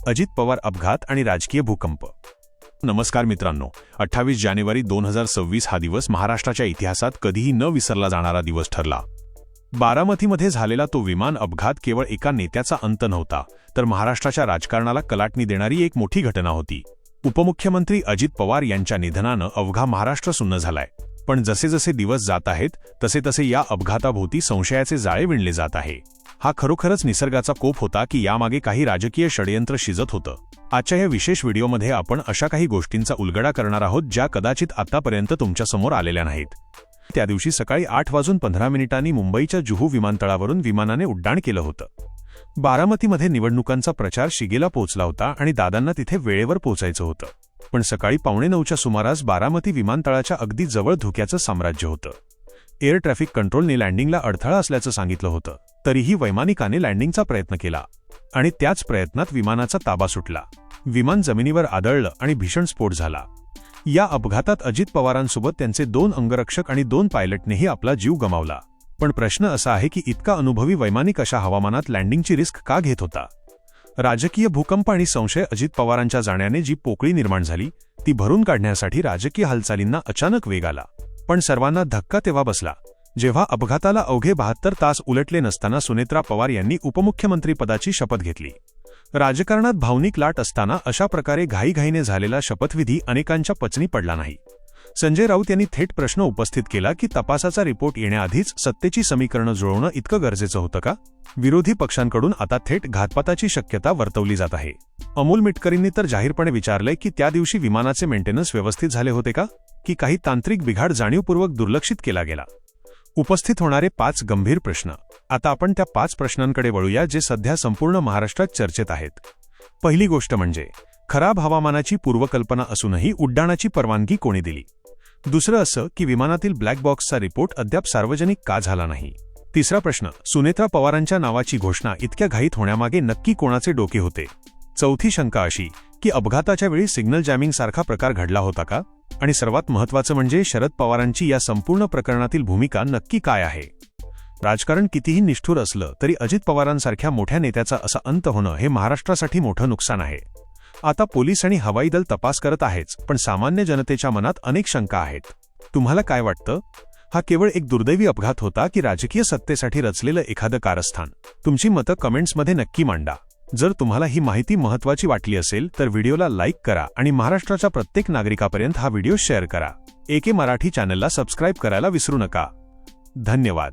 अजित पवार अपघात आणि राजकीय भूकंप. नमस्कार मित्रांनो, 28 जानेवारी 2026 हा दिवस महाराष्ट्राच्या इतिहासात कधीही न विसरला जाणारा दिवस ठरला. बारामतीमध्ये झालेला तो विमान अपघात केवळ एका नेत्याचा अंत नव्हता, तर महाराष्ट्राच्या राजकारणाला कलाटणी देणारी एक मोठी घटना होती. उपमुख्यमंत्री अजित पवार यांच्या निधनानं अवघा महाराष्ट्र सुन्न झालाय. पण जसे जसे दिवस जात आहेत तसे तसे या अपघाताभोवती संशयाचे जाळे विणले जात आहे. हा खरोखरच निसर्गाचा कोप होता की यामागे काही राजकीय षडयंत्र शिजत होतं? आजच्या या विशेष व्हिडिओमध्ये आपण अशा काही गोष्टींचा उलगडा करणार आहोत ज्या कदाचित आतापर्यंत तुमच्यासमोर आलेल्या नाहीत. त्या दिवशी सकाळी 8:15 मुंबईच्या जुहू विमानतळावरून विमानाने उड्डाण केलं होतं. बारामतीमध्ये निवडणुकांचा प्रचार शिगेला पोहोचला होता आणि दादांना तिथे वेळेवर पोहोचायचं होतं. पण सकाळी 8:45च्या सुमारास बारामती विमानतळाच्या अगदी जवळ धुक्याचं साम्राज्य होतं. एअर ट्रॅफिक कंट्रोलने लँडिंगला अडथळा असल्याचं सांगितलं होतं. तरीही वैमानिकाने लँडिंगचा प्रयत्न केला आणि त्याच प्रयत्नात विमानाचा ताबा सुटला. विमान जमिनीवर आदळलं आणि भीषण स्फोट झाला. या अपघातात अजित पवारांसोबत त्यांचे 2 अंगरक्षक आणि 2 पायलटनेही आपला जीव गमावला. पण प्रश्न असा आहे की इतका अनुभवी वैमानिक अशा हवामानात लँडिंगची रिस्क का घेत होता? राजकीय भूकंप आणि संशय. अजित पवारांच्या जाण्याने जी पोकळी निर्माण झाली ती भरून काढण्यासाठी राजकीय हालचालींना अचानक वेग आला. पण सर्वांना धक्का तेव्हा बसला जेव्हा अपघाताला अवघे 72 तास उलटले नसताना सुनेत्रा पवार यांनी उपमुख्यमंत्रीपदाची शपथ घेतली. राजकारणात भावनिक लाट असताना अशा प्रकारे घाईघाईने झालेला शपथविधी अनेकांच्या पचनी पडला नाही. संजय राऊत यांनी थेट प्रश्न उपस्थित केला की तपासाचा रिपोर्ट येण्याआधीच सत्तेची समीकरणं जुळवणं इतकं गरजेचं होतं का? विरोधी पक्षांकडून आता थेट घातपाताची शक्यता वर्तवली जात आहे. अमोल मिटकरींनी तर जाहीरपणे विचारलंय की त्या दिवशी विमानाचे मेंटेनन्स व्यवस्थित झाले होते का, की काही तांत्रिक बिघाड जाणीवपूर्वक दुर्लक्षित केला गेला? उपस्थित होणारे 5 गंभीर प्रश्न. आता आपण त्या 5 प्रश्नांकडे वळूया जे सध्या संपूर्ण महाराष्ट्रात चर्चेत आहेत. पहिली गोष्ट म्हणजे खराब हवामानाची पूर्वकल्पना असूनही उड्डाणाची परवानगी कोणी दिली? दुसरं असं की विमानातील ब्लॅक बॉक्सचा रिपोर्ट अद्याप सार्वजनिक का झाला नाही? तिसरा प्रश्न, सुनेत्रा पवारांच्या नावाची घोषणा इतक्या घाईत होण्यामागे नक्की कोणाचे डोके होते? चौथी शंका अशी की अपघाताच्या वेळी सिग्नल जॅमिंग सारखा प्रकार घडला होता का? आणि सर्वात महत्त्वाचं म्हणजे शरद पवारांची या संपूर्ण प्रकरणातील भूमिका नक्की काय आहे? राजकारण कितीही निष्ठुर असलं तरी अजित पवारांसारख्या मोठ्या नेत्याचा असा अंत होणं हे महाराष्ट्रासाठी मोठं नुकसान आहे. आता पोलीस आणि हवाई दल तपास करत आहेच, पण सामान्य जनतेच्या मनात अनेक शंका आहेत. तुम्हाला काय वाटतं? हा केवळ एक दुर्दैवी अपघात होता की राजकीय सत्तेसाठी रचलेलं एखादं कारस्थान? तुमची मतं कमेंट्समध्ये नक्की मांडा. जर तुम्हाला ही माहिती महत्त्वाची वाटली असेल तर व्हिडिओला लाईक करा आणि महाराष्ट्राच्या प्रत्येक नागरिकापर्यंत हा व्हिडिओ शेअर करा. एके मराठी चॅनलला सबस्क्राईब करायला विसरू नका. धन्यवाद.